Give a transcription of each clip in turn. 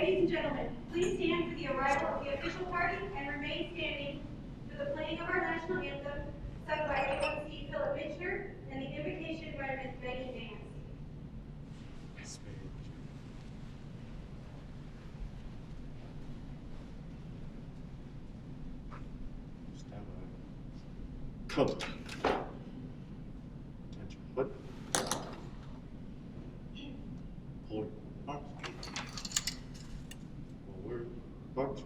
Ladies and gentlemen, please stand for the arrival of the official party and remain standing for the playing of our national anthem, sung by A1C Philip Mitchner and the invocation by Ms. Betty Nance. Coat. Attention. Foot. Forward. March. Forward. March.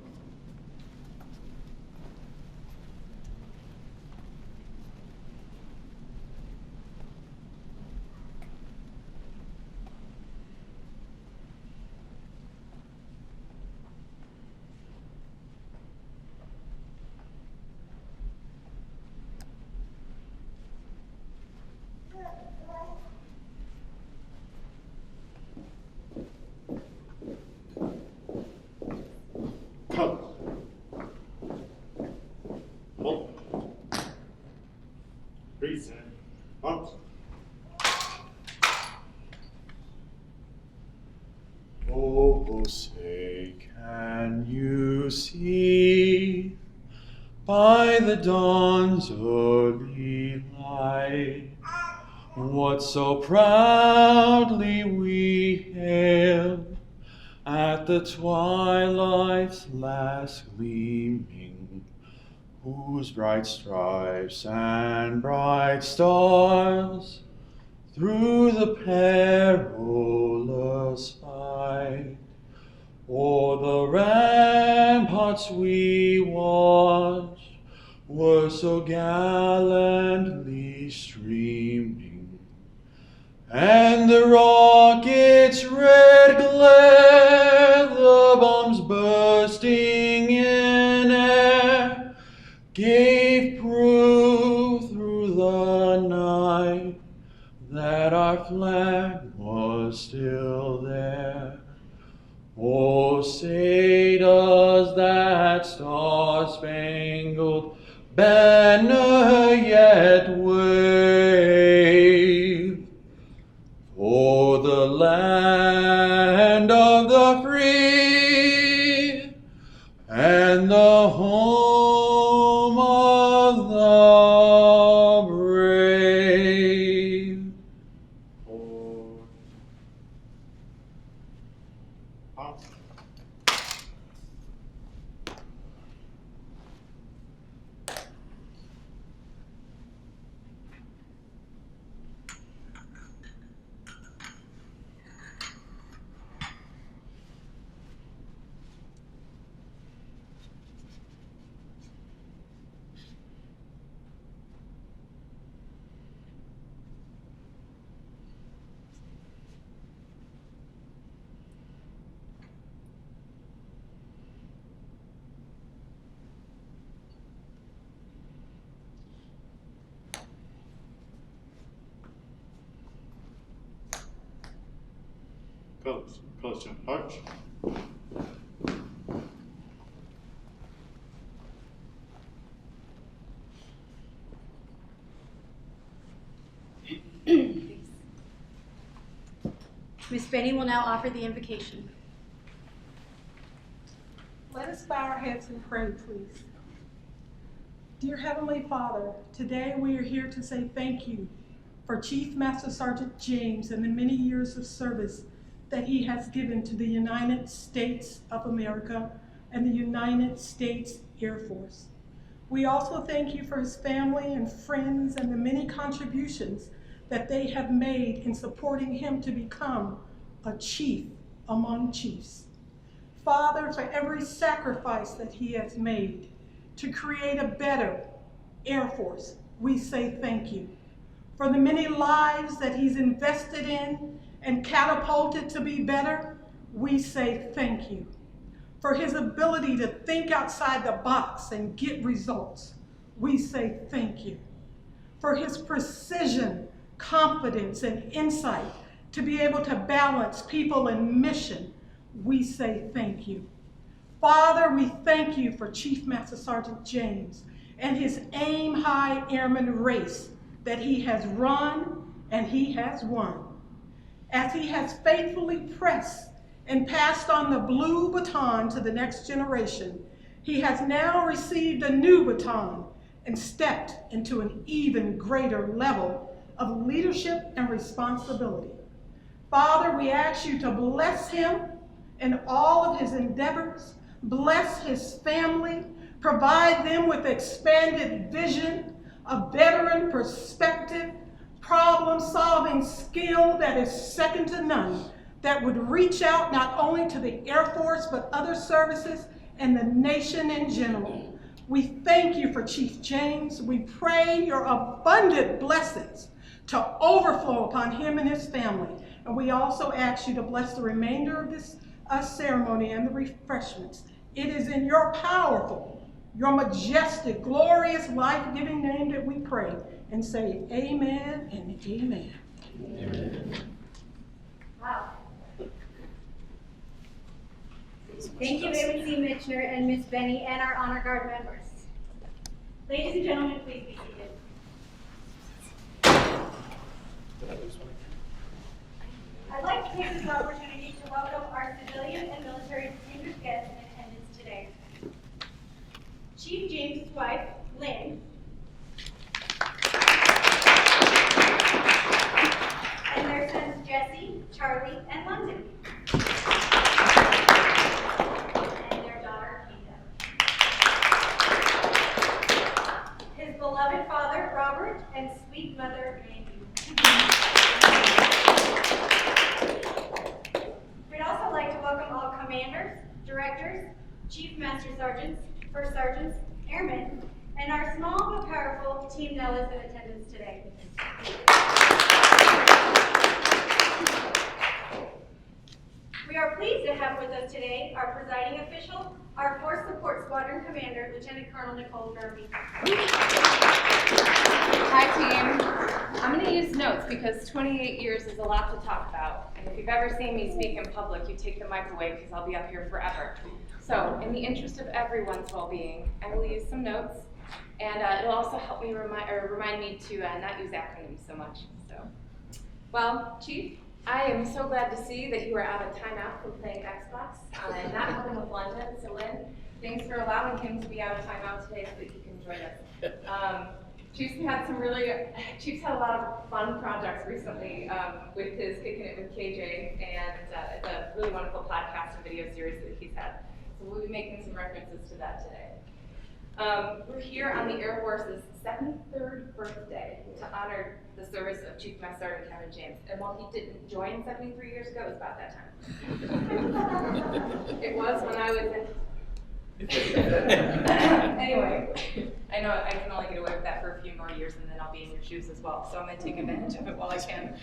Coat. Hold. Reset. March. Oh, say, can you see by the dawn's early light what so proudly we hailed at the twilight's last gleaming, whose bright stripes and bright stars through the perilous fight o'er the ramparts we watched were so gallantly streaming, and the rocket's red glare, the bombs bursting in air, gave proof through the night that our flag was still there. Oh, say does that star-spangled banner yet wave for the land of the free and the home of the brave. Close your arch. Miss Betty will now offer the invocation. Let us bow our heads and pray, please. Dear Heavenly Father, today we are here to say thank you for Chief Master Sergeant James and the many years of service that he has given to the United States of America and the United States Air Force. We also thank you for his family and friends and the many contributions that they have made in supporting him to become a chief among chiefs. Father, for every sacrifice that he has made to create a better Air Force, we say thank you. For the many lives that he's invested in and catapulted to be better, we say thank you. For his ability to think outside the box and get results, we say thank you. For his precision, confidence, and insight to be able to balance people and mission, we say thank you. Father, we thank you for Chief Master Sergeant James and his Aim High Airman race that he has run and he has won. As he has faithfully pressed and passed on the blue baton to the next generation, he has now received a new baton and stepped into an even greater level of leadership and responsibility. Father, we ask you to bless him in all of his endeavors, bless his family, provide them with expanded vision, a veteran perspective, problem-solving skill that is second to none, that would reach out not only to the Air Force, but other services and the nation in general. We thank you for Chief James. We pray your abundant blessings to overflow upon him and his family. And we also ask you to bless the remainder of this ceremony and the refreshments. It is in your powerful, your majestic, glorious, life-giving name that we pray and say amen and amen. Amen. Wow. Thank you, A.C. Mitchner and Miss Benny and our Honor Guard members. Ladies and gentlemen, please be seated. I'd like to take this opportunity to welcome our civilian and military distinguished guests in attendance today. Chief James' wife, Lynn, and their sons Jesse, Charlie, and London. And their daughter, Keita. His beloved father, Robert, and sweet mother, Mandy. We'd also like to welcome all commanders, directors, chief master sergeants, first sergeants, airmen, and our small but powerful Team Nellis in attendance today. We are pleased to have with us today our presiding official, our Force Support Squadron Commander, Lieutenant Colonel Nicole Derby. Hi team. I'm going to use notes because 28 years is a lot to talk about. And if you've ever seen me speak in public, you take the mic away because I'll be up here forever. So in the interest of everyone's well-being, I will use some notes. And it'll also help me remind me to not use acronyms so much. So, well, Chief, I am so glad to see that you are out of timeout from playing Xbox and not helping with London. So Lynn, thanks for allowing him to be out of timeout today so that he can join us. Chief's had a lot of fun projects recently with his Kicking It with KJ, and it's a really wonderful podcast and video series that he's had. So we'll be making some references to that today. We're here on the Air Force's 73rd birthday to honor the service of Chief Master Sergeant Kevin James. And while he didn't join 73 years ago, it was about that time. It was when I was in. Anyway, I know I can only get away with that for a few more years and then I'll be in your shoes as well. So I'm going to take advantage of it while I can.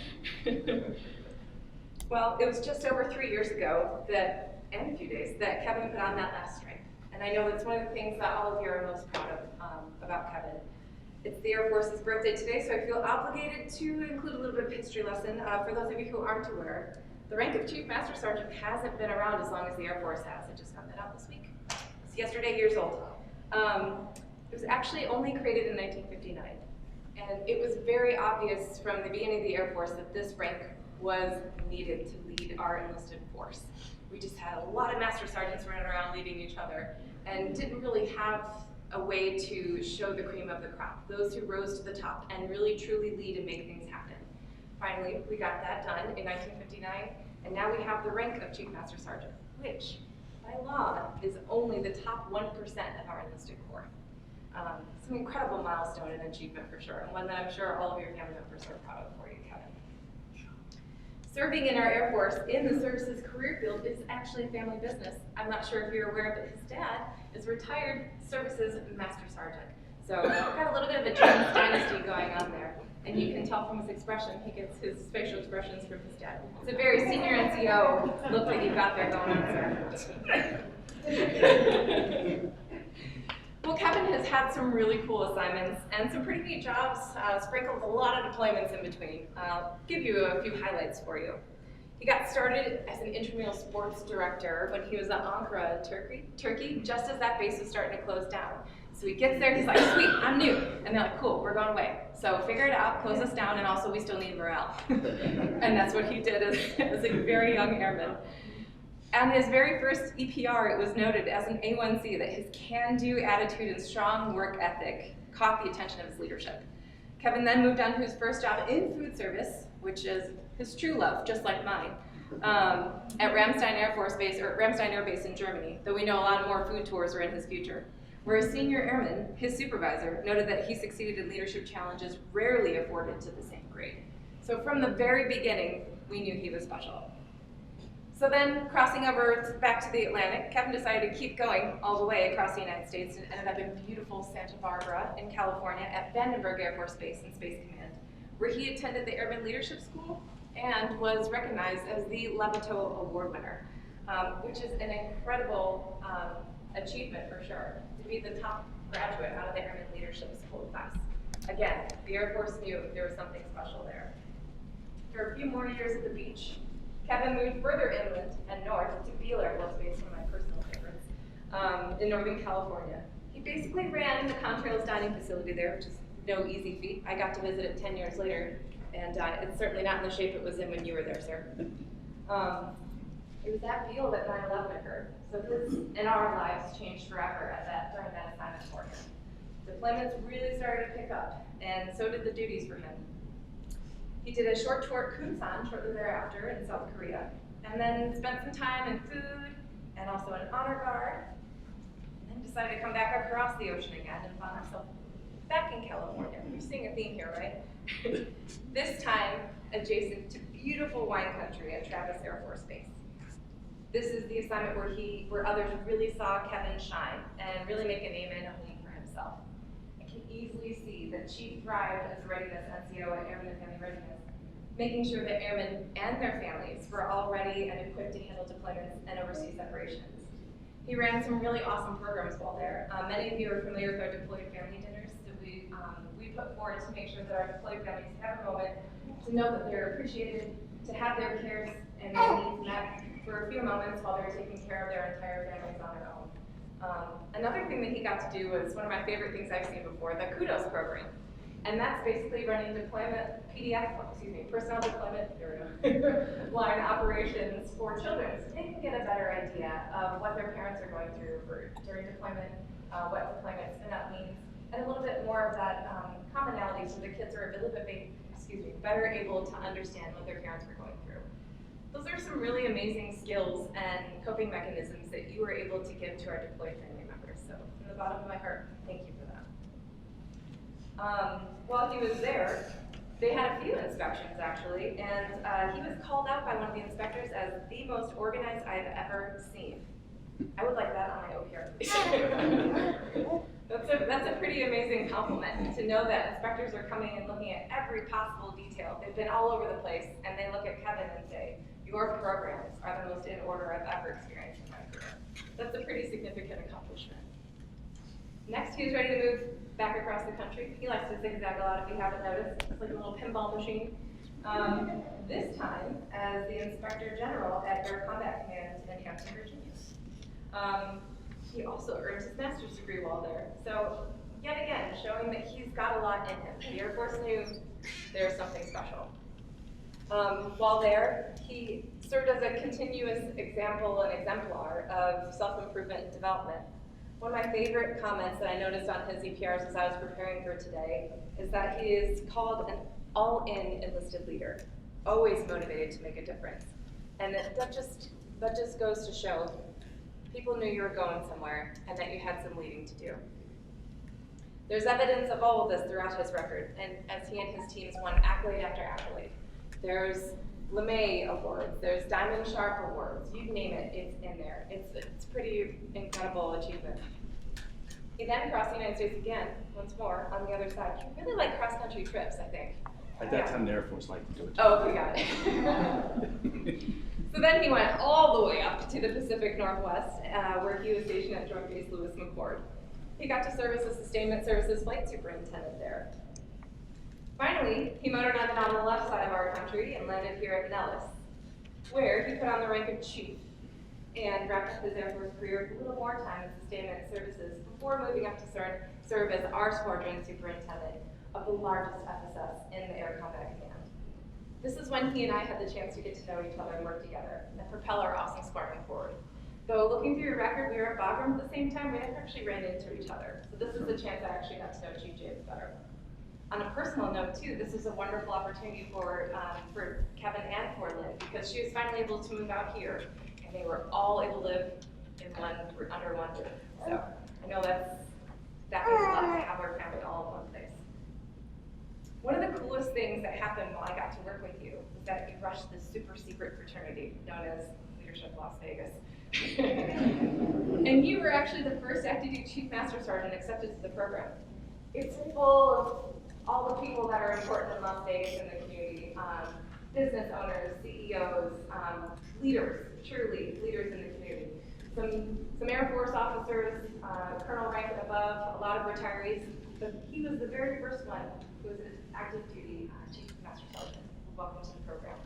Well, it was just over 3 years ago and a few days, that Kevin put on that last strike. And I know that's one of the things that all of you are most proud of about Kevin. It's the Air Force's birthday today, so I feel obligated to include a little bit of history lesson. For those of you who aren't aware, the rank of Chief Master Sergeant hasn't been around as long as the Air Force has. I just found that out this week. It's yesterday years old. It was actually only created in 1959. And it was very obvious from the beginning of the Air Force that this rank was needed to lead our enlisted force. We just had a lot of Master Sergeants running around leading each other and didn't really have a way to show the cream of the crop, those who rose to the top and really truly lead and make things happen. Finally, we got that done in 1959, and now we have the rank of Chief Master Sergeant, which by law is only the top 1% of our enlisted corps. It's an incredible milestone and achievement for sure, and one that I'm sure all of your family members are proud of for you, Kevin. Serving in our Air Force in the service's career field is actually a family business. I'm not sure if you're aware, but his dad is retired services Master Sergeant. So we've got a little bit of a James dynasty going on there. And you can tell from his expression, he gets his facial expressions from his dad. It's a very senior NCO look that you've got there going on, sir. Well, Kevin has had some really cool assignments and some pretty neat jobs, sprinkled a lot of deployments in between. I'll give you a few highlights for you. He got started as an intramural sports director when he was at Ankara, Turkey, just as that base was starting to close down. So he gets there, he's like, sweet, I'm new. And they're like, cool, we're going away. So figure it out, close us down, and also we still need morale. And that's what he did as a very young airman. On his very first EPR, it was noted as an A1C that his can-do attitude and strong work ethic caught the attention of his leadership. Kevin then moved on to his first job in food service, which is his true love, just like mine, at Ramstein Air Base in Germany, though we know a lot more food tours are in his future. Where a senior airman, his supervisor, noted that he succeeded in leadership challenges rarely afforded to the same grade. So from the very beginning, we knew he was special. So then, crossing over back to the Atlantic, Kevin decided to keep going all the way across the United States and ended up in beautiful Santa Barbara in California at Vandenberg Air Force Base and Space Command, where he attended the Airman Leadership School and was recognized as the Levitot Award winner, which is an incredible achievement for sure, to be the top graduate out of the Airman Leadership School class. Again, the Air Force knew there was something special there. For a few more years at the beach, Kevin moved further inland and north to Beale Air Force Base, one of my personal favorites, in Northern California. He basically ran the contrails dining facility there, which is no easy feat. I got to visit it 10 years later, and it's certainly not in the shape it was in when you were there, sir. It was at Beale that 9/11 occurred, so his and our lives changed forever during that assignment for him. Deployments really started to pick up, and so did the duties for him. He did a short tour at Kunsan shortly thereafter in South Korea, and then spent some time in food and also in honor guard, and then decided to come back across the ocean again and found himself back in California. We're seeing a theme here, right? This time adjacent to beautiful wine country at Travis Air Force Base. This is the assignment where others really saw Kevin shine and really make a name and a home for himself. I can easily see that Chief thrived as a readiness NCO at Airman and Family Readiness, making sure that airmen and their families were all ready and equipped to handle deployments and oversee separations. He ran some really awesome programs while there. Many of you are familiar with our deployed family dinners that we put forward to make sure that our deployed families have a moment to know that they're appreciated, to have their cares and their needs met for a few moments while they're taking care of their entire families on their own. Another thing that he got to do was one of my favorite things I've seen before, the Kudos program. And that's basically running personnel deployment line operations for children, so they can get a better idea of what their parents are going through during deployment, what deployment spin-up means, and a little bit more of that commonality so the kids are a little bit better able to understand what their parents were going through. Those are some really amazing skills and coping mechanisms that you were able to give to our deployed family members. So from the bottom of my heart, thank you for that. While he was there, they had a few inspections actually, and he was called out by one of the inspectors as the most organized I've ever seen. I would like that on my OPR. That's a pretty amazing compliment to know that inspectors are coming and looking at every possible detail. They've been all over the place, and they look at Kevin and say, your programs are the most in order I've ever experienced in my career. That's a pretty significant accomplishment. Next, he was ready to move back across the country. He likes to zigzag a lot, if you haven't noticed. It's like a little pinball machine. This time, as the Inspector General at Air Combat Command in Hampton, Virginia. He also earned his master's degree while there. So, yet again, showing that he's got a lot in him. The Air Force knew there was something special. While there, he served as a continuous example and exemplar of self-improvement and development. One of my favorite comments that I noticed on his EPRs as I was preparing for today is that he is called an all-in enlisted leader, always motivated to make a difference. And that just goes to show people knew you were going somewhere and that you had some leading to do. There's evidence of all of this throughout his record, and as he and his teams won accolade after accolade. There's LeMay Awards, there's Diamond Sharp Awards, you name it, it's in there. It's pretty incredible achievement. He then crossed the United States again, once more, on the other side. He really liked cross-country trips, I think. At that time, the Air Force liked to do it. Oh, okay, got it. So then he went all the way up to the Pacific Northwest, where he was stationed at Joint Base Lewis McChord. He got to serve as a Sustainment Services Flight Superintendent there. Finally, he motored on the left side of our country and landed here at Nellis, where he put on the rank of Chief and wrapped up his Air Force career with a little more time in Sustainment Services before moving up to serve as our Squadron Superintendent of the largest FSS in the Air Combat Command. This is when he and I had the chance to get to know each other and work together and propel our awesome sparring forward. Though looking through your record, we were at Bagram at the same time, we never actually ran into each other. So this is the chance I actually got to know Chief James better. On a personal note too, this is a wonderful opportunity for Kevin and for Lynn, because she was finally able to move out here, and they were all able to live in under one roof. So I know that means a lot to have our family all in one place. One of the coolest things that happened while I got to work with you was that you rushed the super secret fraternity known as Leadership Las Vegas. And you were actually the first active duty Chief Master Sergeant accepted to the program. It's full of all the people that are important in Las Vegas and the community, business owners, CEOs, leaders, truly leaders in the community. Some Air Force officers, colonel rank and above, a lot of retirees, but he was the very first one who was an active duty Chief Master Sergeant. Welcome to the program.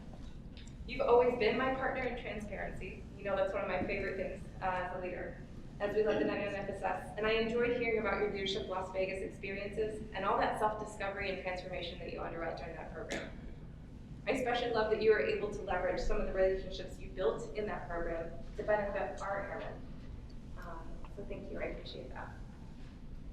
You've always been my partner in transparency. You know that's one of my favorite things as a leader, as we led the 99 FSS. And I enjoyed hearing about your leadership Las Vegas experiences and all that self-discovery and transformation that you underwent during that program. I especially love that you were able to leverage some of the relationships you built in that program to benefit our airmen. So thank you, I appreciate that.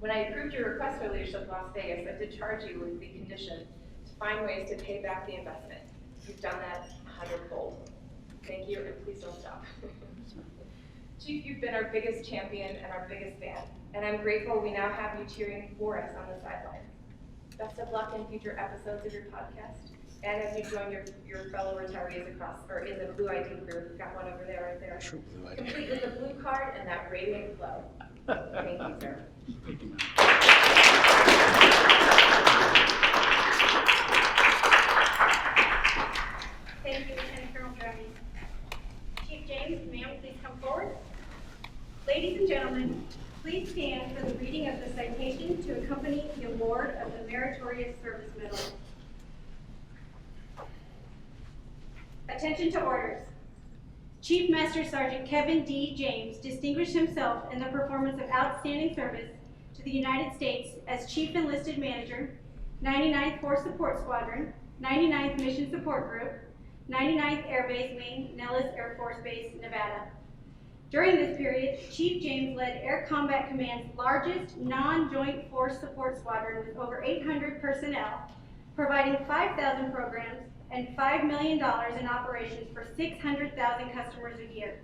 When I approved your request for Leadership Las Vegas, I did charge you with the condition to find ways to pay back the investment. You've done that 100-fold. Thank you, and please don't stop. Chief, you've been our biggest champion and our biggest fan, and I'm grateful we now have you cheering for us on the sidelines. Best of luck in future episodes of your podcast, and as you join your fellow retirees across, or in the Blue ID crew, we've got one over there, right there. True Blue ID. Complete with the blue card and that radiant glow. Thank you, sir. Thank you, ma'am. Thank you, Lieutenant Colonel Travis. Chief James, ma'am, please come forward. Ladies and gentlemen, please stand for the reading of the citation to accompany the award of the Meritorious Service Medal. Attention to orders. Chief Master Sergeant Kevin D. James distinguished himself in the performance of outstanding service to the United States as Chief Enlisted Manager, 99th Force Support Squadron, 99th Mission Support Group, 99th Air Base Wing, Nellis Air Force Base, Nevada. During this period, Chief James led Air Combat Command's largest non-joint force support squadron with over 800 personnel, providing 5,000 programs and $5 million in operations for 600,000 customers a year.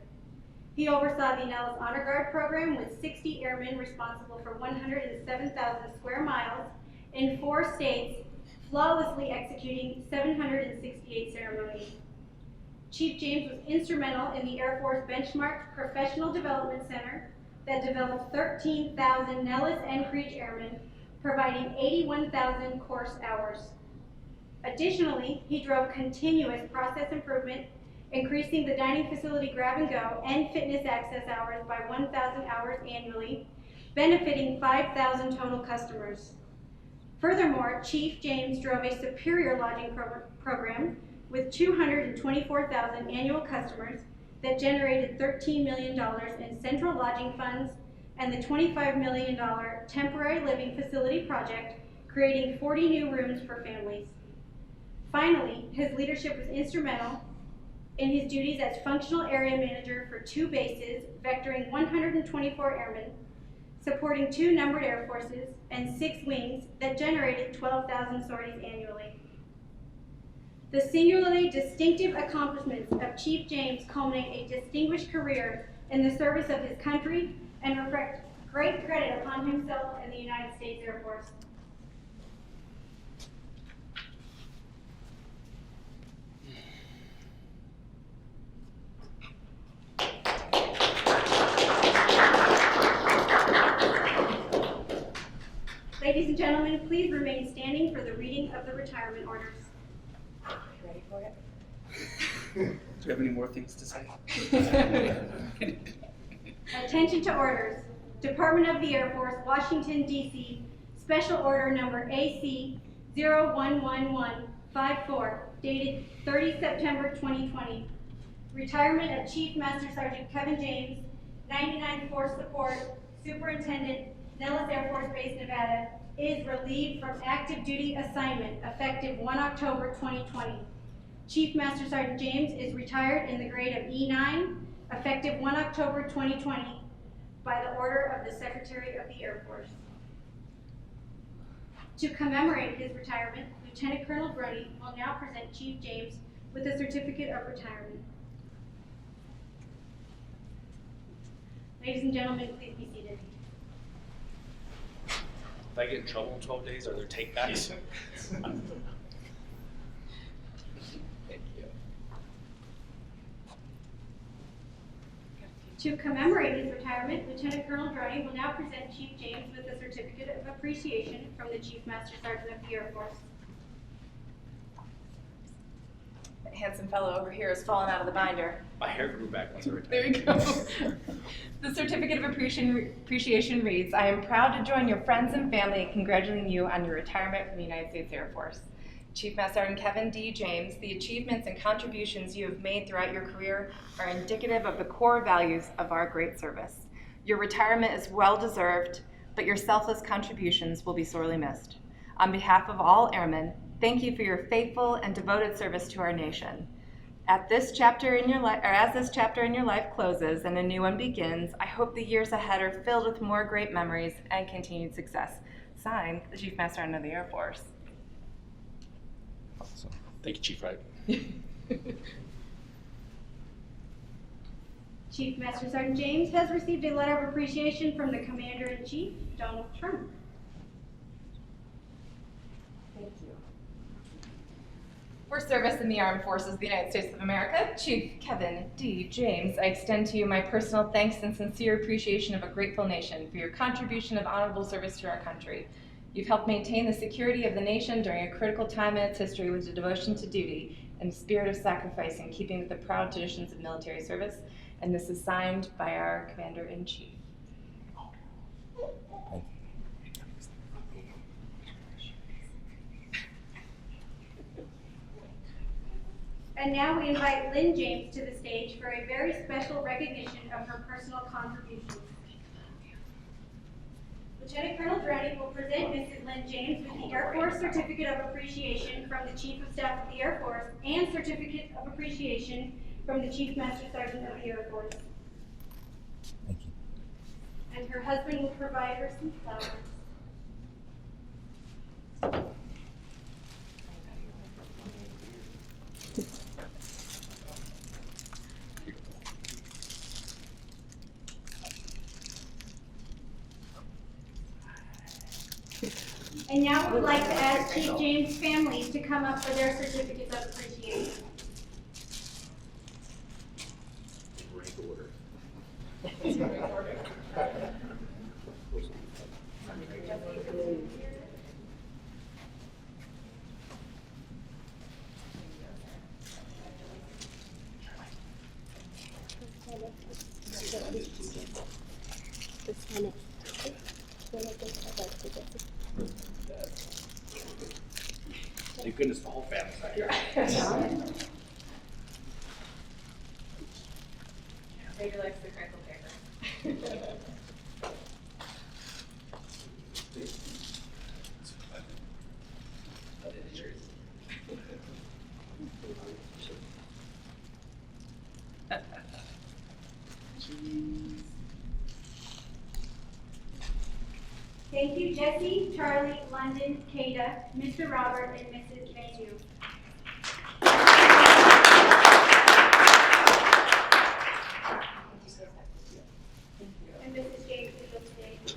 He oversaw the Nellis Honor Guard program with 60 airmen responsible for 107,000 square miles in 4 states, flawlessly executing 768 ceremonies. Chief James was instrumental in the Air Force Benchmark Professional Development Center that developed 13,000 Nellis and Creech airmen, providing 81,000 course hours. Additionally, he drove continuous process improvement, increasing the dining facility grab and go and fitness access hours by 1,000 hours annually, benefiting 5,000 total customers. Furthermore, Chief James drove a superior lodging program with 224,000 annual customers that generated $13 million in central lodging funds and the $25 million temporary living facility project, creating 40 new rooms for families. Finally, his leadership was instrumental in his duties as functional area manager for 2 bases, vectoring 124 airmen, supporting 2 numbered air forces, and 6 wings that generated 12,000 sorties annually. The singularly distinctive accomplishments of Chief James culminate a distinguished career in the service of his country and reflect great credit upon himself and the United States Air Force. Ladies and gentlemen, please remain standing for the reading of the retirement orders. Ready for it? Do you have any more things to say? Attention to orders. Department of the Air Force, Washington, D.C., Special Order Number AC 011154, dated 30 September 2020. Retirement of Chief Master Sergeant Kevin James, 99th Force Support, Superintendent, Nellis Air Force Base, Nevada, is relieved from active duty assignment effective 1 October 2020. Chief Master Sergeant James is retired in the grade of E9, effective 1 October 2020, by the order of the Secretary of the Air Force. To commemorate his retirement, Lieutenant Colonel Brody will now present Chief James with a certificate of retirement. Ladies and gentlemen, please be seated. If I get in trouble in 12 days, are there takebacks? Thank you. To commemorate his retirement, Lieutenant Colonel Brody will now present Chief James with a certificate of appreciation from the Chief Master Sergeant of the Air Force. That handsome fellow over here has fallen out of the binder. My hair grew back once I retired. There you go. The certificate of appreciation reads, I am proud to join your friends and family in congratulating you on your retirement from the United States Air Force. Chief Master Sergeant Kevin D. James, the achievements and contributions you have made throughout your career are indicative of the core values of our great service. Your retirement is well deserved, but your selfless contributions will be sorely missed. On behalf of all airmen, thank you for your faithful and devoted service to our nation. As this chapter in your life closes and a new one begins, I hope the years ahead are filled with more great memories and continued success. Signed, the Chief Master Sergeant of the Air Force. Awesome. Thank you, Chief Wright. Chief Master Sergeant James has received a letter of appreciation from the Commander-in-Chief, Donald Trump. Thank you. For service in the Armed Forces of the United States of America, Chief Kevin D. James, I extend to you my personal thanks and sincere appreciation of a grateful nation for your contribution of honorable service to our country. You've helped maintain the security of the nation during a critical time in its history with a devotion to duty and a spirit of sacrifice in keeping with the proud traditions of military service. And this is signed by our Commander-in-Chief. And now we invite Lynn James to the stage for a very special recognition of her personal contributions. Lieutenant Colonel Droney will present Mrs. Lynn James with the Air Force Certificate of Appreciation from the Chief of Staff of the Air Force and Certificate of Appreciation from the Chief Master Sergeant of the Air Force. Thank you. And her husband will provide her some flowers. And now we would like to ask Chief James' families to come up for their certificates of appreciation. Rank order. Thank goodness the whole family's out here. Baby likes the crinkle paper. Thank you, Jesse, Charlie, London, Kada, Mr. Robert, and Mrs. Mayhew. And Mrs. James is on stage.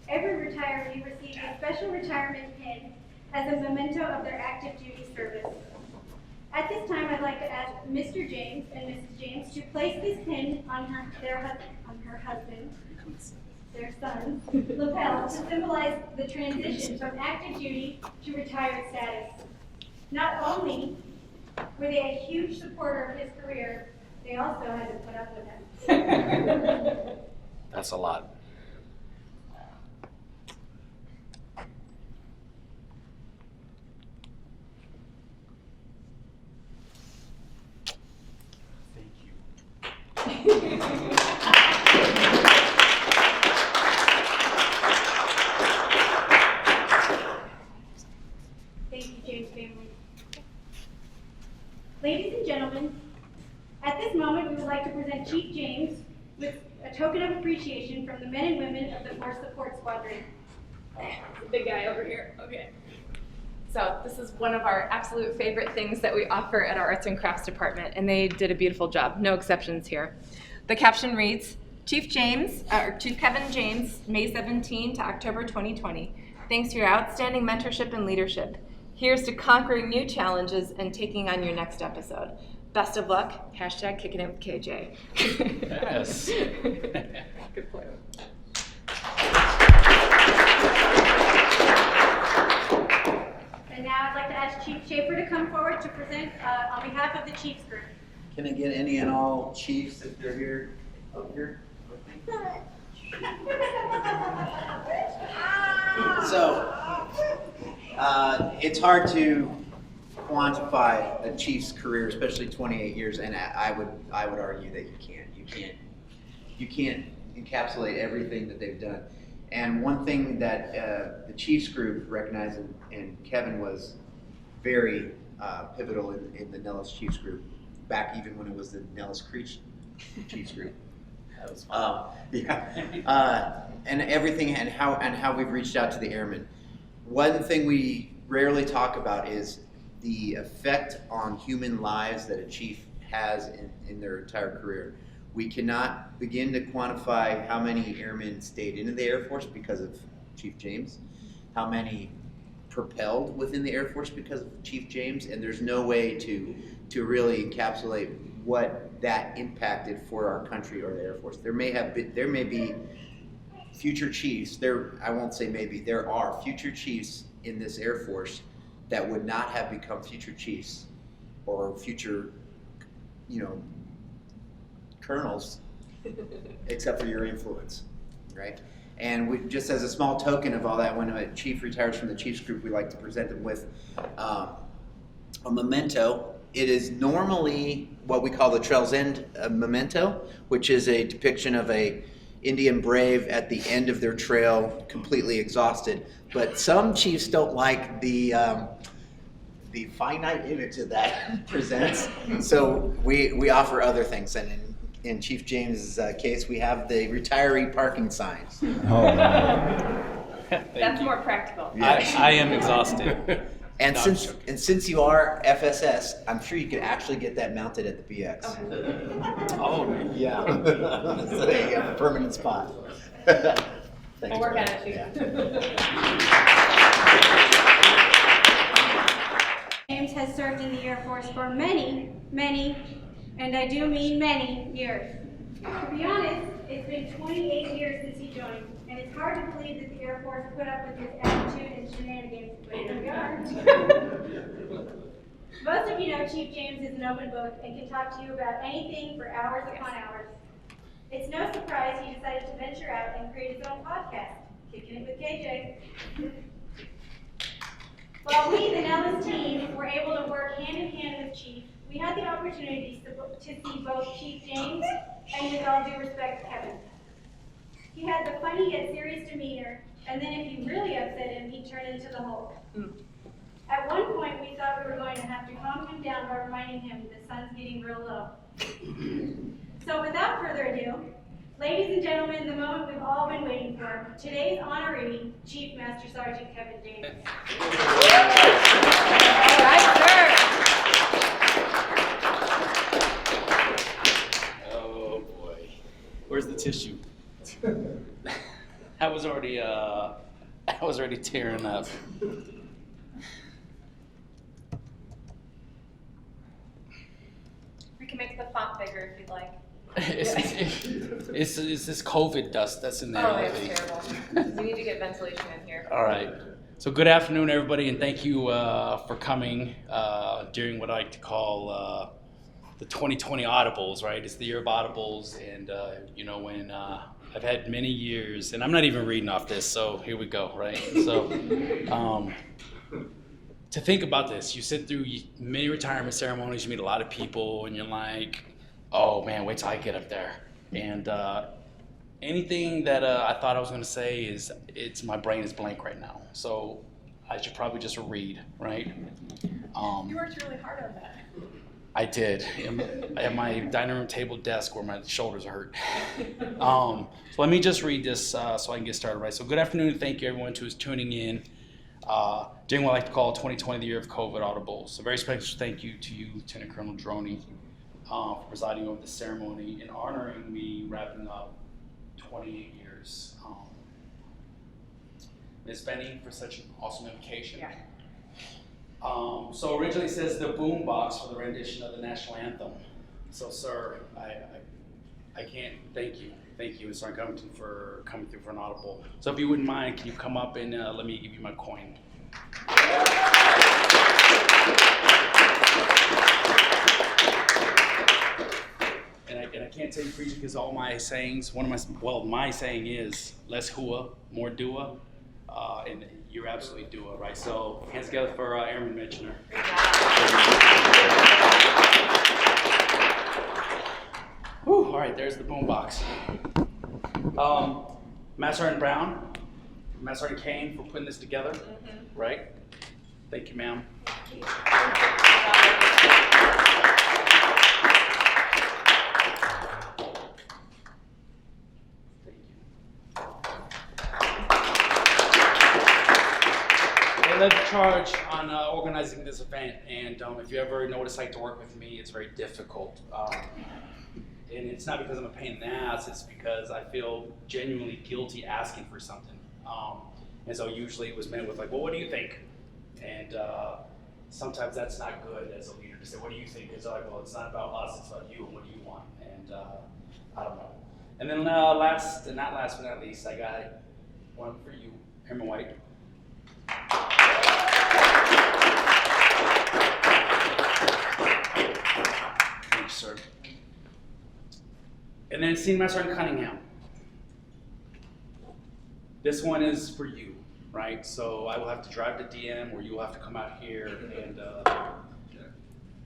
Every retiree receives a special retirement pin as a memento of their active duty service. At this time, I'd like to ask Mr. James and Mrs. James to place this pin on her husband, their son's lapel to symbolize the transition from active duty to retired status. Not only were they a huge supporter of his career, they also had to put up with him. That's a lot. moment, we would like to present Chief James with a token of appreciation from the men and women of the Force Support Squadron. The big guy over here. Okay. So this is one of our absolute favorite things that we offer at our Arts and Crafts department, and they did a beautiful job. No exceptions here. The caption reads, Chief Kevin James, May 17 to October 2020. Thanks for your outstanding mentorship and leadership. Here's to conquering new challenges and taking on your next episode. Best of luck. Hashtag kicking it with KJ. Yes. Good play. And now I'd like to ask Chief Schaefer to come forward to present on behalf of the Chiefs group. Can I get any and all chiefs if they're here, up here? So, it's hard to quantify a chief's career, especially 28 years, and I would argue that you can't encapsulate everything that they've done. And one thing that the Chiefs group recognized, and Kevin was very pivotal in the Nellis Chiefs group, back even when it was the Nellis Creech Chiefs group. That was fun. And everything and how we've reached out to the airmen. One thing we rarely talk about is the effect on human lives that a chief has in their entire career. We cannot begin to quantify how many airmen stayed in the Air Force because of Chief James, how many propelled within the Air Force because of Chief James, and there's no way to really encapsulate what that impacted for our country or the Air Force. There may be future chiefs. I won't say maybe. There are future chiefs in this Air Force that would not have become future chiefs or future, colonels, except for your influence, right? And we, just as a small token of all that, when a chief retires from the Chiefs group, we like to present them with a memento. It is normally what we call the Trail's End memento, which is a depiction of a Indian brave at the end of their trail, completely exhausted. But some chiefs don't like the finite image that that presents, so we offer other things. And in Chief James's case, we have the retiree parking signs. Oh, man. That's more practical. I am exhausted. And No, since you are FSS, I'm sure you could actually get that mounted at the PX. Oh, Yeah. So there you go, permanent spot. Thanks, We'll work on it, Yeah. James has served in the Air Force for many, and I do mean many, years. To be honest, it's been 28 years since he joined, and it's hard to believe that the Air Force put up with his attitude and shenanigans, but here we are. Most of you know Chief James is an open book and can talk to you about anything for hours upon hours. It's no surprise he decided to venture out and create his own podcast, Kicking It with KJ. While we, the Nellis team, were able to work hand in hand with Chief, we had the opportunity to see both Chief James and, with all due respect, Kevin. He had the funny yet serious demeanor, and then if you really upset him, he'd turn into the Hulk. At one point, we thought we were going to have to calm him down by reminding him the sun's getting real low. So without further ado, ladies and gentlemen, the moment we've all been waiting for, today's honoree, Chief Master Sergeant Kevin James. All right, sir. Oh boy, where's the tissue? I was already tearing up. We can make the font bigger if you'd like. It's this COVID dust that's in there. Oh, that's terrible. We need to get ventilation in here. All right. So good afternoon, everybody, and thank you for coming during what I like to call the 2020 audibles, right? It's the year of audibles, and when I've had many years, and I'm not even reading off this, so here we go, right? So to think about this, you sit through many retirement ceremonies, you meet a lot of people, and you're like, oh man, wait till I get up there. And anything that I thought I was gonna say my brain is blank right now. So I should probably just read, right? You worked really hard on that. I did. At my dining room table desk where my shoulders hurt. So let me just read this so I can get started, right? So good afternoon. Thank you everyone who is tuning in during what I like to call 2020, the year of COVID audibles. So very special thank you to you, Lieutenant Colonel Droney, for presiding over the ceremony and honoring me wrapping up 28 years. Ms. Benny, for such an awesome invocation. Yeah. So originally it says the boom box for the rendition of the national anthem. So sir, I can't thank you. Thank you, Mr. Covington, for coming through for an audible. So if you wouldn't mind, can you come up and let me give you my coin? And I can't tell you preaching because all my sayings, my saying is less hua, more dua. And you're absolutely dua, right? So hands together for Airman Mentioner. Whew, all right, there's the boom box. Master Sergeant Brown, Master Sergeant Kane for putting this together, right? Thank you, ma'am. I led the charge on organizing this event, and if you ever know what it's like to work with me, it's very difficult. And it's not because I'm a pain in the ass, it's because I feel genuinely guilty asking for something. And so usually it was met with like, well, what do you think? And sometimes that's not good as a leader to say, what do you think? It's like, well, it's not about us, it's about you, and what do you want? And I don't know. And then last but not least, I got one for you, Airman White. Thank you, sir. And then Senior Master Sergeant Cunningham. This one is for you, right? So I will have to drive to DM, or you will have to come out here, and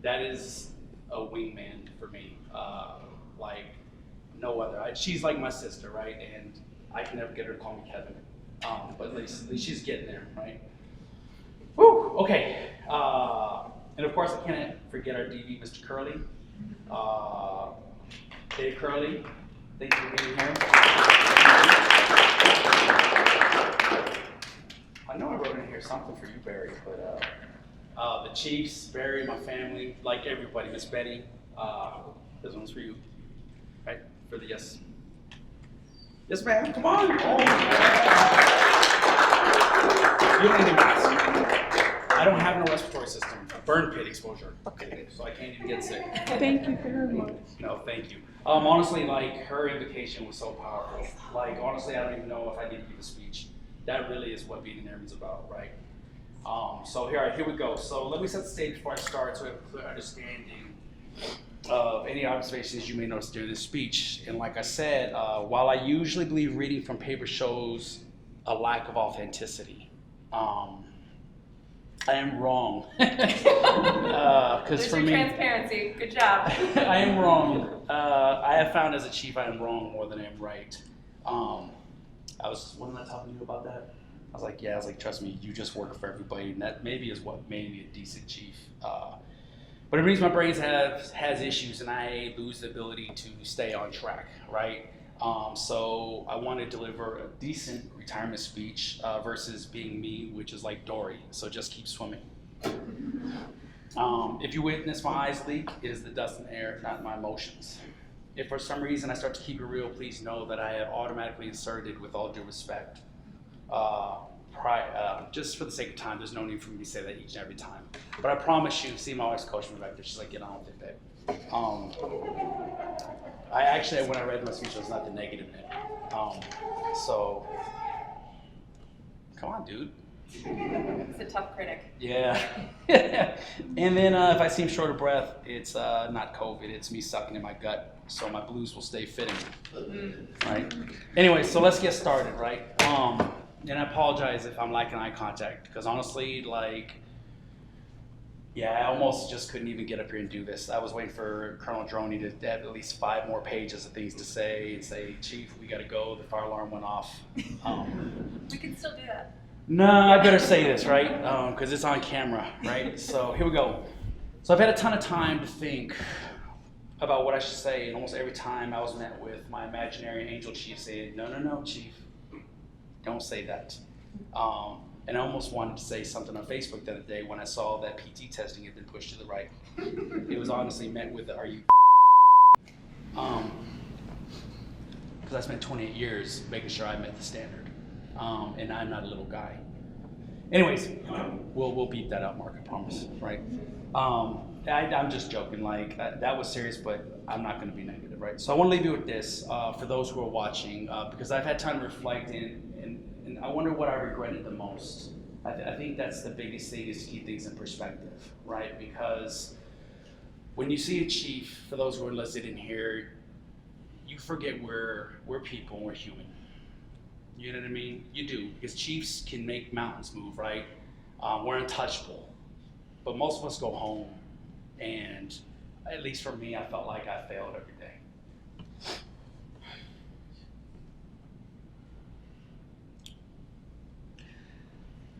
that is a wingman for me, like no other. She's like my sister, right? And I can never get her to call me Kevin, but at least she's getting there, right? Woo, okay. And of course, I can't forget our DV, Mr. Curley. Dave Curley, thank you for being here. I know I wrote in here something for you, Barry, but the Chiefs, Barry, my family, like everybody, Miss Betty, this one's for you, right? For the yes. Yes, ma'am, come on. Oh. You don't need a mask. I don't have no respiratory system. Burn pit exposure. Okay, so I can't even get sick. Thank you very much. No, thank you. Honestly, like, her invocation was so powerful. Like, honestly, I don't even know if I need to give a speech. That really is what being an airman's about, right? So here we go. So let me set the stage before I start so we have a clear understanding of any observations you may notice during this speech. And like I said, while I usually believe reading from paper shows a lack of authenticity, I am wrong. Because for me, transparency. Good job. I am wrong. I have found as a chief, I am wrong more than I am right. Wasn't I talking to you about that? I was like, trust me, you just work for everybody, and that maybe is what made me a decent chief. But it means my brain has issues, and I lose the ability to stay on track, right? So I want to deliver a decent retirement speech versus being me, which is like Dory. So just keep swimming. If you witness my eyes leak, it is the dust in the air, not my emotions. If for some reason I start to keep it real, please know that I have automatically inserted with all due respect. Just for the sake of time, there's no need for me to say that each and every time. But I promise you, see, my wife's coaching me back there. She's like, get on with it, babe. I actually, when I read my speech, it was not the negative in it. So, come on, dude. It's a tough critic. Yeah. And then if I seem short of breath, it's not COVID, it's me sucking in my gut. So my blues will stay fitting. Right? Anyway, so let's get started, right? And I apologize if I'm lacking eye contact, because honestly, I almost just couldn't even get up here and do this. I was waiting for Colonel Droney to have at least 5 more pages of things to say and say, Chief, we gotta go, the fire alarm went off. We can still do that. No, I better say this, right? Because it's on camera, right? So here we go. So I've had a ton of time to think about what I should say, and almost every time I was met with my imaginary angel chief saying, no, chief, don't say that. And I almost wanted to say something on Facebook the other day when I saw that PT testing had been pushed to the right. It was honestly met with, are you because I spent 28 years making sure I met the standard. And I'm not a little guy. Anyways, we'll beat that out, Mark, I promise, right? I'm just joking, like, that was serious, but I'm not gonna be negative, right? So I wanna leave you with this, for those who are watching, because I've had time to reflect and I wonder what I regretted the most. I think that's the biggest thing, is to keep things in perspective, right? Because when you see a chief, for those who are listed in here, you forget we're people and we're human. You know what I mean? You do, because chiefs can make mountains move, right? We're untouchable, but most of us go home, and at least for me, I felt like I failed every day.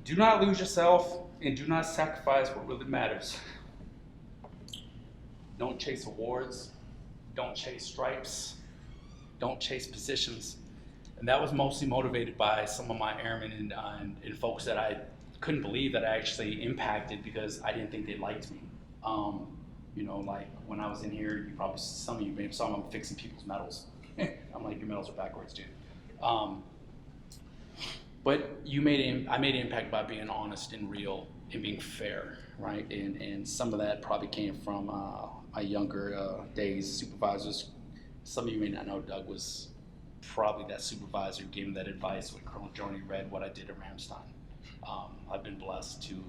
Do not lose yourself, and do not sacrifice what really matters. Don't chase awards, don't chase stripes, don't chase positions. And that was mostly motivated by some of my airmen and folks that I couldn't believe that I actually impacted, because I didn't think they liked me. You know, like when I was in here, you probably, some of you may have saw me fixing people's medals. I'm like, your medals are backwards, dude. But I made an impact by being honest and real and being fair, right? And some of that probably came from my younger days, supervisors. Some of you may not know, Doug was probably that supervisor who gave me that advice when Colonel Joni read what I did at Ramstein. I've been blessed to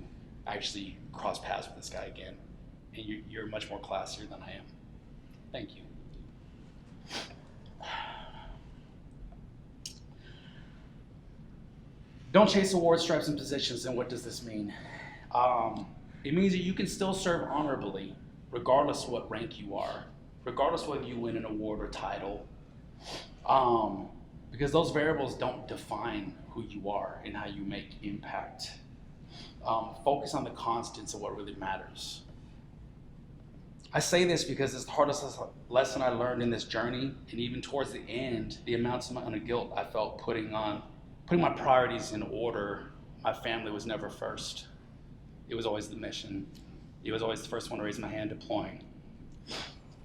actually cross paths with this guy again, and you're much more classier than I am. Thank you. Don't chase awards, stripes, and positions. And what does this mean? It means that you can still serve honorably, regardless of what rank you are, regardless whether you win an award or title, because those variables don't define who you are and how you make impact. Focus on the constants of what really matters. I say this because it's the hardest lesson I learned in this journey, and even towards the end, the amounts of guilt I felt putting my priorities in order. My family was never first. It was always the mission. It was always the first one to raise my hand deploying.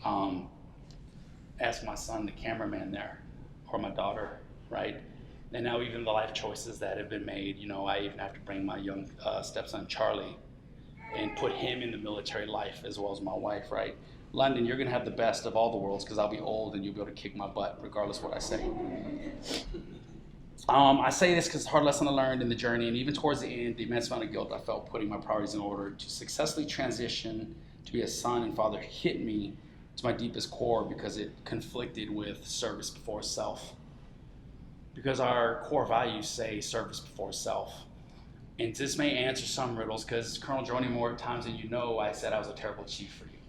Ask my son, the cameraman there, or my daughter, right? And now even the life choices that have been made, you know, I even have to bring my young stepson, Charlie, and put him in the military life as well as my wife, right? London, you're gonna have the best of all the worlds, because I'll be old and you'll be able to kick my butt regardless of what I say. I say this because it's a hard lesson I learned in the journey, and even towards the end, the immense amount of guilt I felt putting my priorities in order to successfully transition to be a son and father hit me to my deepest core, because it conflicted with service before self. Because our core values say service before self. And this may answer some riddles, because Colonel Joni, more times than you know, I said I was a terrible chief for you.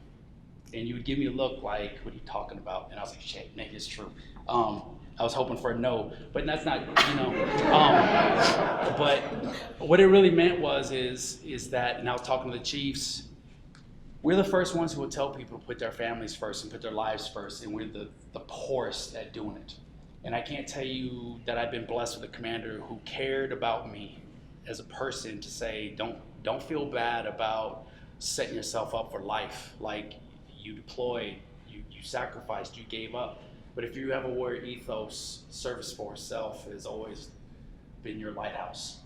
And you would give me a look like, what are you talking about? And I was like, shit, Nick, it's true. I was hoping for a no, but that's not, you know. But what it really meant is that, and I was talking to the chiefs, we're the first ones who will tell people to put their families first and put their lives first, and we're the poorest at doing it. And I can't tell you that I've been blessed with a commander who cared about me as a person, to say, don't feel bad about setting yourself up for life. Like, you deployed, you sacrificed, you gave up. But if you have a warrior ethos, service for self has always been your lighthouse.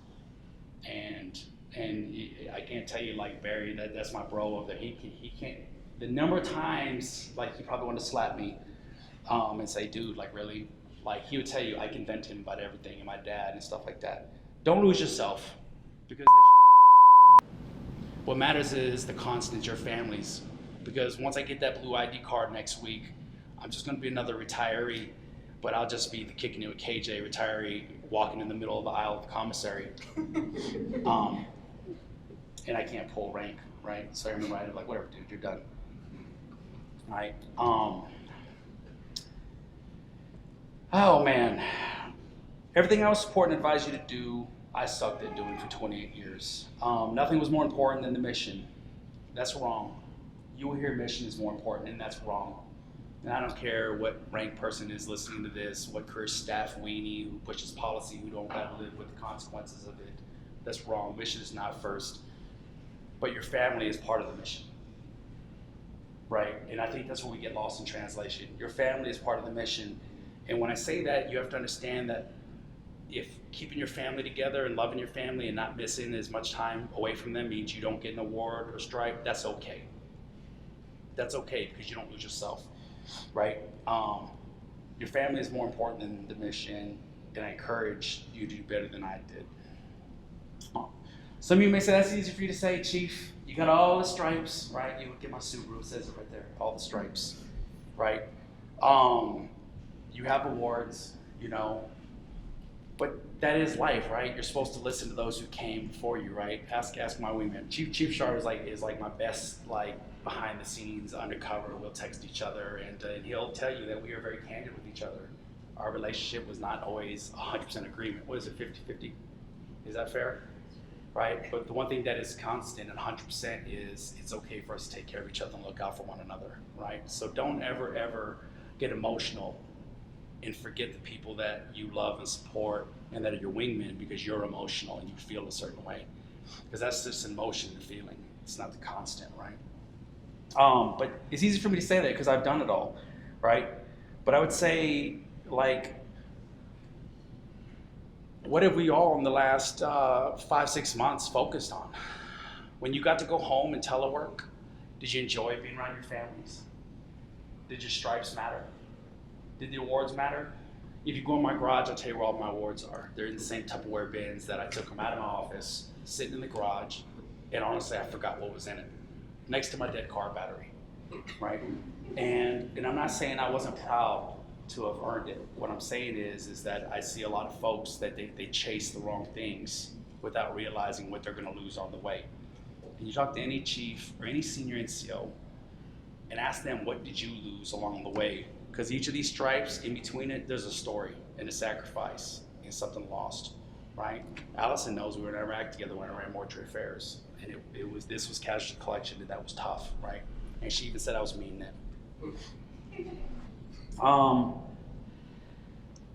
And I can't tell you, like Barry, that's my bro over there. He can't. The number of times, like, he probably wanted to slap me, and say, dude, like, really? Like, he would tell you I can vent to him about everything, and my dad and stuff like that. Don't lose yourself, because what matters is the constant, your families. Because once I get that blue ID card next week, I'm just gonna be another retiree, but I'll just be the kicking it with KJ retiree walking in the middle of the aisle of the commissary. And I can't pull rank, right? So I remember I'm like, whatever, dude, you're done. Right? Oh man. Everything I was supporting and advised you to do, I sucked at doing for 28 years. Nothing was more important than the mission. That's wrong. you will hear mission is more important, and that's wrong. And I don't care what rank person is listening to this, what career staff weenie who pushes policy who don't have to live with the consequences of it. That's wrong. Mission is not first. But your family is part of the mission. Right? And I think that's where we get lost in translation. Your family is part of the mission. And when I say that, you have to understand that if keeping your family together and loving your family and not missing as much time away from them means you don't get an award or stripe, that's okay. That's okay because you don't lose yourself. Right? Your family is more important than the mission, and I encourage you to do better than I did. Some of you may say that's easy for you to say, Chief. You got all the stripes, right? You look at my Subaru, it says it right there, all the stripes, right? You have awards, you know, but that is life, right? You're supposed to listen to those who came before you, right? Ask my wingman. Chief Shard is like my best, like, behind the scenes, undercover. We'll text each other, and he'll tell you that we are very candid with each other. Our relationship was not always 100% agreement. What is it, 50-50? Is that fair? Right? But the one thing that is constant and 100% is it's okay for us to take care of each other and look out for one another, right? So don't ever get emotional and forget the people that you love and support and that are your wingmen because you're emotional and you feel a certain way. Because that's just emotion and feeling. It's not the constant, right? But it's easy for me to say that because I've done it all, right? But I would say, like, what have we all in the last 5-6 months focused on? When you got to go home and telework, did you enjoy being around your families? Did your stripes matter? Did the awards matter? If you go in my garage, I'll tell you where all my awards are. They're in the same Tupperware bins that I took them out of my office, sitting in the garage, and honestly, I forgot what was in it. Next to my dead car battery, right? And I'm not saying I wasn't proud to have earned it. What I'm saying is that I see a lot of folks that they chase the wrong things without realizing what they're gonna lose on the way. And you talk to any chief or any senior NCO and ask them, what did you lose along the way? Because each of these stripes, in between it, there's a story and a sacrifice and something lost, right? Allison knows we were in Iraq together when I ran mortuary affairs. And this was casualty collection, and that was tough, right? And she even said I was mean then.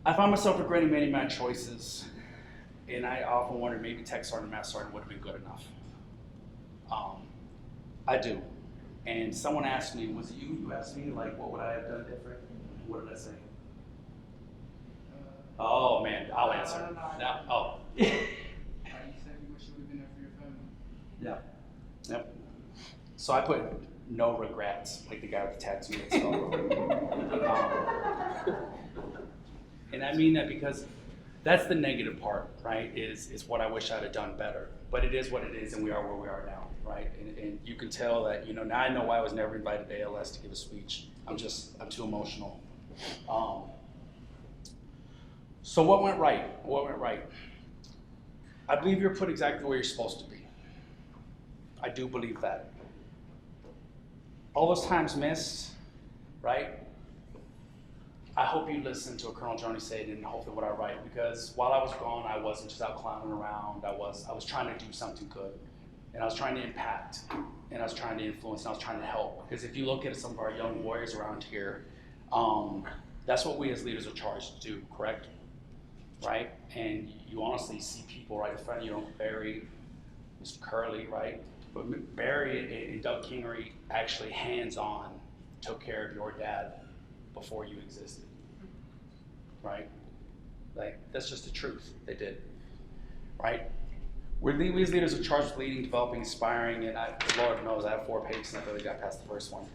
I find myself regretting many of my choices, and I often wonder maybe tech sergeant, master sergeant would have been good enough. I do. And someone asked me, was it you who asked me, like, what would I have done different? What did I say? Oh man, I'll answer. Oh. You said you wish you would have been there for your family. Yeah. Yep. So I put no regrets, like the guy with the tattoo that's and I mean that because that's the negative part, right? Is what I wish I'd have done better. But it is what it is, and we are where we are now, right? And you can tell that, you know, now I know why I was never invited to ALS to give a speech. I'm too emotional. So what went right? What went right? I believe you're put exactly where you're supposed to be. I do believe that. All those times missed, right? I hope you listened to what Colonel Joni said and hopefully what I write, because while I was gone, I wasn't just out clowning around. I was trying to do something good, and I was trying to impact, and I was trying to influence, and I was trying to help. Because if you look at some of our young warriors around here, that's what we as leaders are charged to do, correct? Right? And you honestly see people right in front of you, Barry, Mr. Curley, right? But Barry and Doug Kingery actually hands-on took care of your dad before you existed, right? Like, that's just the truth, they did, right? We as leaders are charged with leading, developing, inspiring, and the Lord knows I have 4 pages and I barely got past the first one.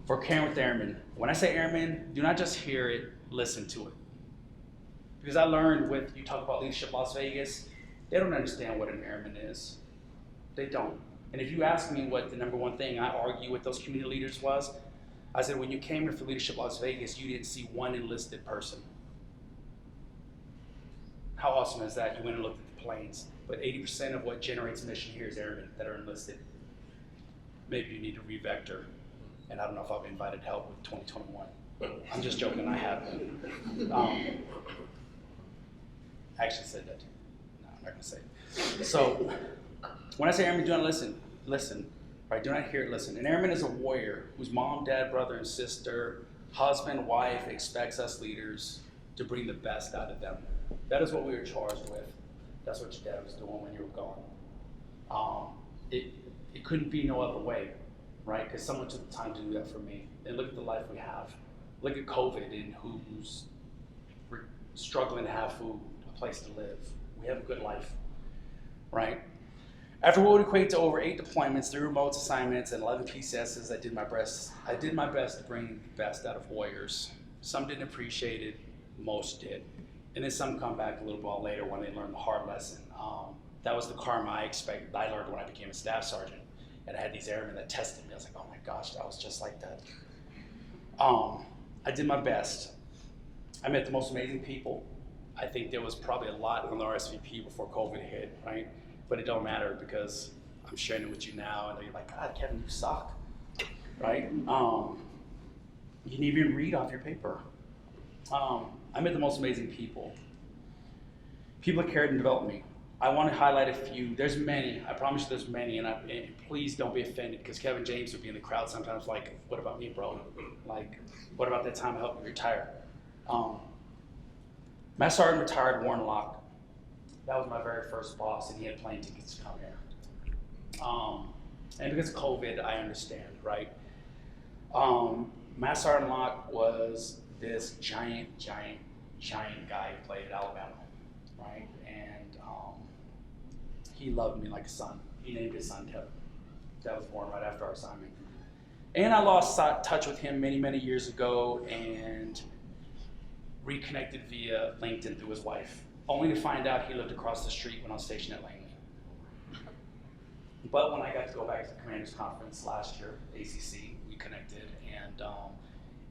For caring with airmen. When I say airmen, do not just hear it, listen to it. Because I learned with, you talk about Leadership Las Vegas, they don't understand what an airman is. They don't. And if you ask me what the number one thing I argue with those community leaders was, I said, when you came here for Leadership Las Vegas, you didn't see one enlisted person. How awesome is that? You went and looked at the planes. But 80% of what generates mission here is airmen that are enlisted. Maybe you need to re-vector. And I don't know if I've invited help with 2021. I'm just joking, I haven't. I actually said that. No, I'm not gonna say it. So, when I say airmen, do not listen. Listen. Right? Do not hear it, listen. An airman is a warrior whose mom, dad, brother, and sister, husband, wife expects us leaders to bring the best out of them. That is what we were charged with. That's what your dad was doing when you were gone. It couldn't be no other way, right? Because someone took the time to do that for me. And look at the life we have. Look at COVID and who's struggling to have food, a place to live. We have a good life, right? After what would equate to over 8 deployments, 3 remote assignments, and 11 PCSs, I did my best to bring the best out of warriors. Some didn't appreciate it, most did. And then some come back a little while later when they learn the hard lesson. That was the karma I learned when I became a staff sergeant. And I had these airmen that tested me. I was like, oh my gosh, that was just like that. I did my best. I met the most amazing people. I think there was probably a lot on the RSVP before COVID hit, right? But it don't matter because I'm sharing it with you now, and you're like, God, Kevin, you suck, right? You didn't even read off your paper. I met the most amazing people. People that cared and developed me. I want to highlight a few. There's many. I promise you there's many, and please don't be offended because Kevin James would be in the crowd sometimes like, what about me, bro? Like, what about that time I helped you retire? Master Sergeant retired Warren Locke. That was my very first boss, and he had plane tickets to come here. And because of COVID, I understand, right? Master Sergeant Locke was this giant guy who played at Alabama, right? And he loved me like a son. He named his son Kevin. That was born right after our assignment. And I lost touch with him many years ago and reconnected via LinkedIn through his wife, only to find out he lived across the street when I was stationed at Langley. But when I got to go back to the Commanders Conference last year, ACC, we connected, and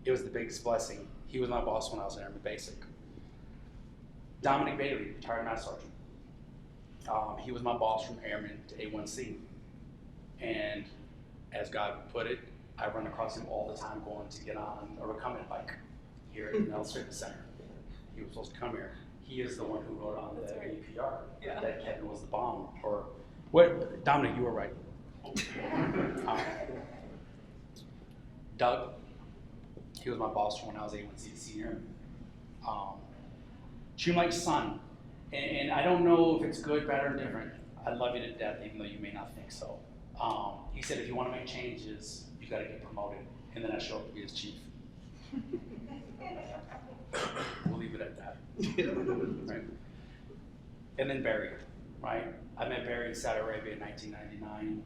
it was the biggest blessing. He was my boss when I was in Airman Basic. Dominic Bailey, retired Master Sergeant. He was my boss from Airman to A1C. And as God put it, I run across him all the time going to get on a recumbent bike here at the Nellis Fitness Center. He was supposed to come here. He is the one who wrote on the APR that Kevin was the bomb. Or what? Dominic, you were right. Doug, he was my boss when I was A1C senior. Treat him like son. And I don't know if it's good, bad, or different. I love you to death, even though you may not think so. He said if you want to make changes, you got to get promoted. And then I show up to be his chief. We'll leave it at that. Right? And then Barry, right? I met Barry in Saudi Arabia in 1999.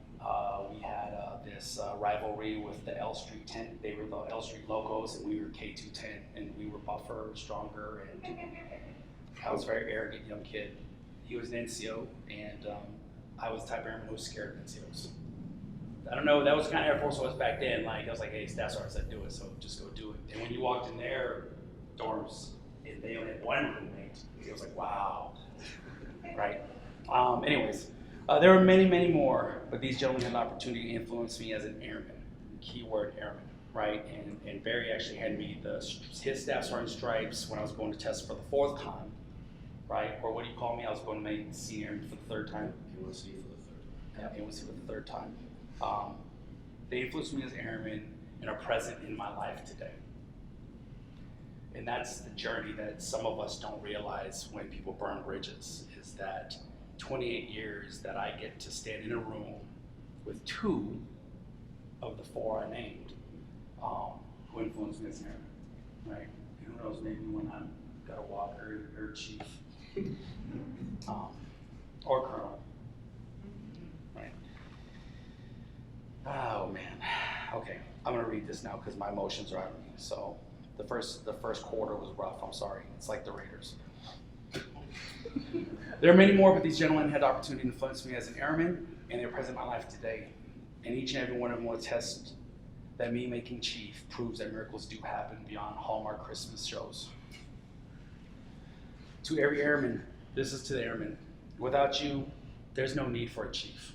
We had this rivalry with the L Street 10. They were the L Street locos, and we were K210, and we were buffer, stronger, and I was a very arrogant young kid. He was an NCO, and I was the type of airman who was scared of NCOs. I don't know, that was kind of Air Force was back then. Like, I was like, hey, Staff Sergeant said do it, so just go do it. And when you walked in their dorms, and they only had one roommate, it was like, wow, right? Anyways, there were many more, but these gentlemen had an opportunity to influence me as an airman, keyword airman, right? And Barry actually had me his Staff Sergeant stripes when I was going to test for the 4th time, right? Or what do you call me? I was going to make senior for the 3rd time. A1C for the 3rd. Yeah, A1C for the 3rd time. They influenced me as airmen and are present in my life today. And that's the journey that some of us don't realize when people burn bridges, is that 28 years that I get to stand in a room with 2 of the 4 I named who influenced me as an airman, right? And who knows, maybe when I'm got a walker or chief or colonel, right? Oh man, okay, I'm gonna read this now because my emotions are out of me. So the first quarter was rough, I'm sorry. It's like the Raiders. There are many more, but these gentlemen had the opportunity to influence me as an airman, and they're present in my life today. And each and every one of them will attest that me making chief proves that miracles do happen beyond Hallmark Christmas shows. To every airman, this is to the airmen. Without you, there's no need for a chief.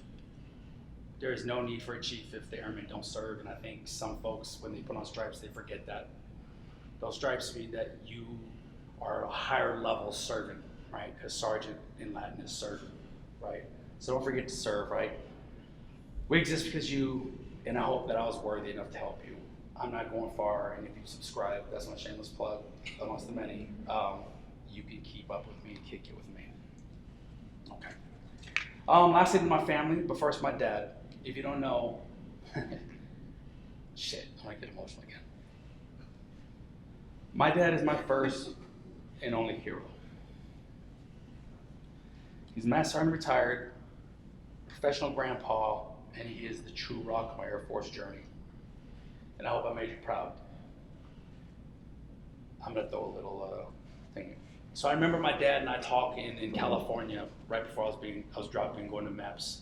There is no need for a chief if the airmen don't serve, and I think some folks, when they put on stripes, they forget that. Those stripes mean that you are a higher level servant, right? Because sergeant in Latin is servant, right? So don't forget to serve, right? We exist because you, and I hope that I was worthy enough to help you. I'm not going far, and if you subscribe, that's my shameless plug amongst the many. You can keep up with me and kick it with me. Okay. Lastly, to my family, but first my dad. If you don't know, shit, I might get emotional again. My dad is my first and only hero. He's Master Sergeant retired, professional grandpa, and he is the true rock of my Air Force journey. And I hope I made you proud. I'm gonna throw a little thing. So I remember my dad and I talking in California right before I was dropping going to MEPS,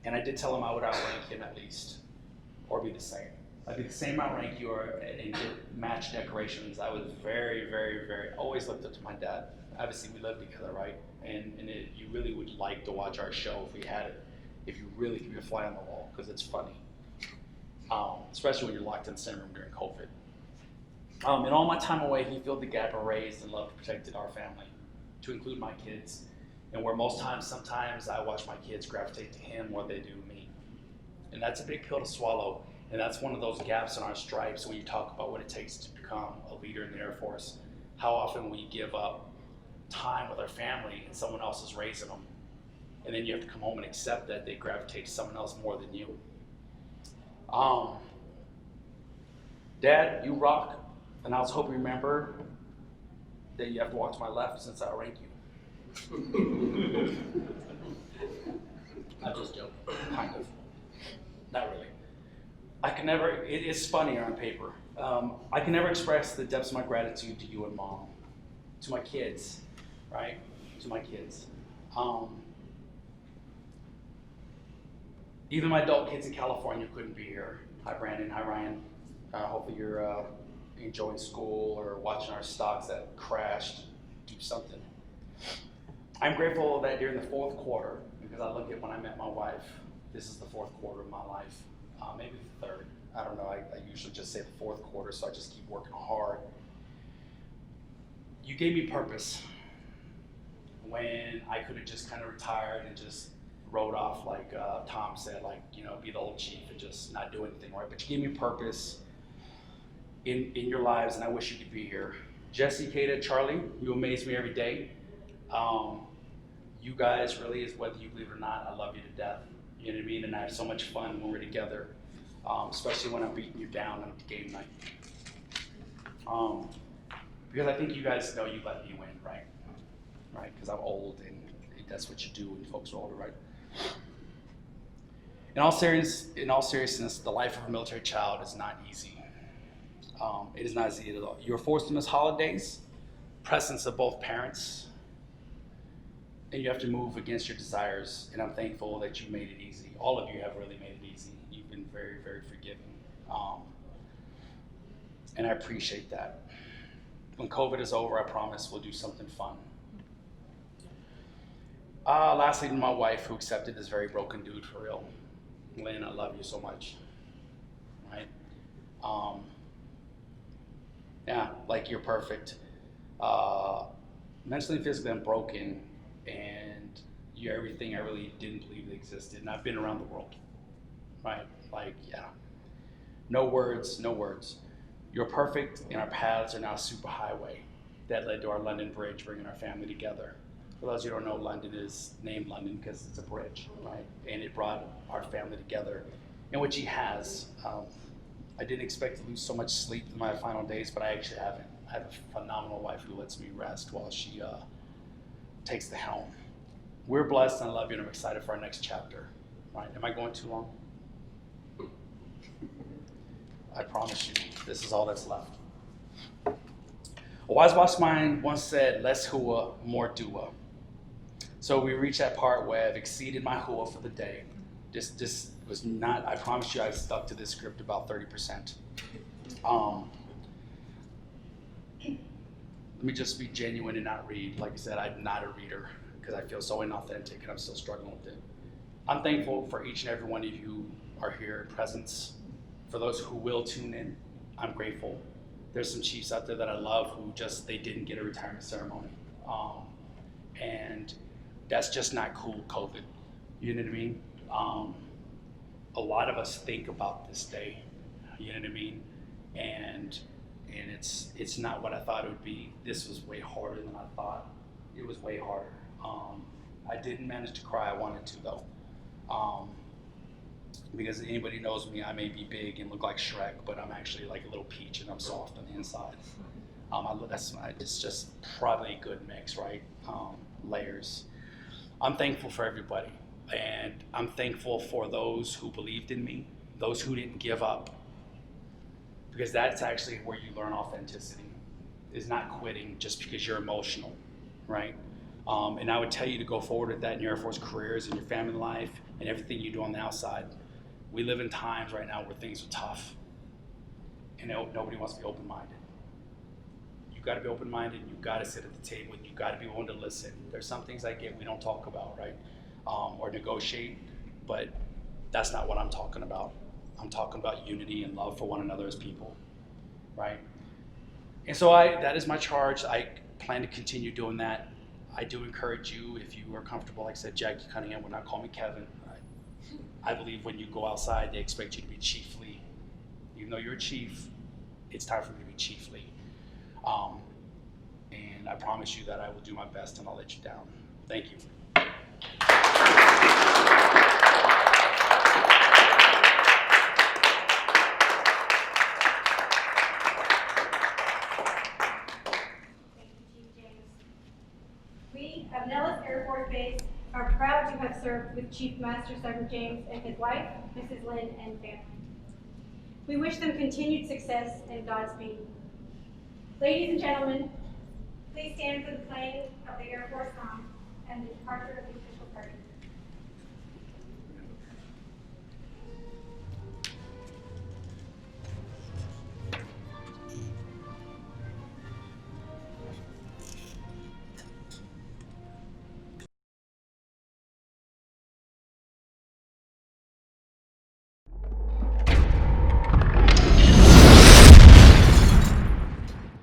and I did tell him I would outrank him at least, or be the same. I'd be the same outrank you are and get match decorations. I was very, very, very always looked up to my dad. Obviously we lived together, right? And you really would like to watch our show if we had it, if you really could be a fly on the wall, because it's funny. Especially when you're locked in the same room during COVID. In all my time away, he filled the gap and raised and loved and protected our family, to include my kids. And where sometimes I watch my kids gravitate to him more than they do me. And that's a big pill to swallow. And that's one of those gaps in our stripes when you talk about what it takes to become a leader in the Air Force. How often we give up time with our family and someone else is raising them. And then you have to come home and accept that they gravitate to someone else more than you. Dad, you rock. And I was hoping you remember that you have to walk to my left since I rank you. I'm just joking, kind of. Not really. It is funnier on paper. I can never express the depths of my gratitude to you and Mom, to my kids, right? To my kids. Even my adult kids in California couldn't be here. Hi, Brandon. Hi, Ryan. Hopefully you're enjoying school or watching our stocks that crashed. Do something. I'm grateful that during the fourth quarter, because I look at when I met my wife, this is the fourth quarter of my life. Maybe the third. I don't know. I usually just say the fourth quarter, so I just keep working hard. You gave me purpose when I could have just kind of retired and just rode off like Tom said, like, be the old chief and just not do anything, right? But you gave me purpose in your lives, and I wish you could be here. Jesse, Kata, Charlie, you amaze me every day. You guys really is, whether you believe it or not, I love you to death. You know what I mean? And I have so much fun when we're together, especially when I'm beating you down on game night. Because I think you guys know you let me win, right? Right? Because I'm old, and that's what you do when folks are older, right? In all seriousness, the life of a military child is not easy. It is not easy at all. You're forced to miss holidays, presence of both parents, and you have to move against your desires. And I'm thankful that you made it easy. All of you have really made it easy. You've been very, very forgiving. And I appreciate that. When COVID is over, I promise we'll do something fun. Lastly, to my wife, who accepted this very broken dude for real. Lynn, I love you so much. Right? Yeah, like you're perfect. Mentally and physically, I'm broken, and you're everything I really didn't believe existed. And I've been around the world, right? Like, yeah. No words. You're perfect, and our paths are now a super highway that led to our London Bridge, bringing our family together. For those who don't know, London is named London because it's a bridge, right? And it brought our family together, and which he has. I didn't expect to lose so much sleep in my final days, but I actually haven't. I have a phenomenal wife who lets me rest while she takes the helm. We're blessed, and I love you, and I'm excited for our next chapter. Right? Am I going too long? I promise you, this is all that's left. A wise mind once said, less hua, more dua. So we reached that part where I've exceeded my hua for the day. This was not, I promise you, I stuck to this script about 30%. Let me just be genuine and not read. Like I said, I'm not a reader because I feel so inauthentic and I'm still struggling with it. I'm thankful for each and every one of you who are here in presence. For those who will tune in, I'm grateful. There's some chiefs out there that I love who they didn't get a retirement ceremony. And that's just not cool, COVID. You know what I mean? a lot of us think about this day, you know what I mean? And it's not what I thought it would be. This was way harder than I thought. It was way harder. I didn't manage to cry. I wanted to though. Because anybody knows me, I may be big and look like Shrek, but I'm actually like a little peach and I'm soft on the inside. It's just probably a good mix, right? Layers. I'm thankful for everybody, and I'm thankful for those who believed in me, those who didn't give up, because that's actually where you learn authenticity, is not quitting just because you're emotional, right? And I would tell you to go forward with that in your Air Force careers and your family life and everything you do on the outside. We live in times right now where things are tough, and nobody wants to be open-minded. You've got to be open-minded, you've got to sit at the table, you've got to be willing to listen. There's some things I get we don't talk about, right? Or negotiate, but that's not what I'm talking about. I'm talking about unity and love for one another as people, right? And so that is my charge. I plan to continue doing that. I do encourage you, if you are comfortable, like I said, Jackie Cunningham would not call me Kevin. I believe when you go outside, they expect you to be chiefly. Even though you're a chief, it's time for me to be chiefly. And I promise you that I will do my best and I'll let you down. Thank you. Thank you, Chief James. We of Nellis Air Force Base are proud to have served with Chief Master Sergeant James and his wife, Mrs. Lynn, and family. We wish them continued success and Godspeed. Ladies and gentlemen, please stand for the playing of the Air Force song and the departure of the official party.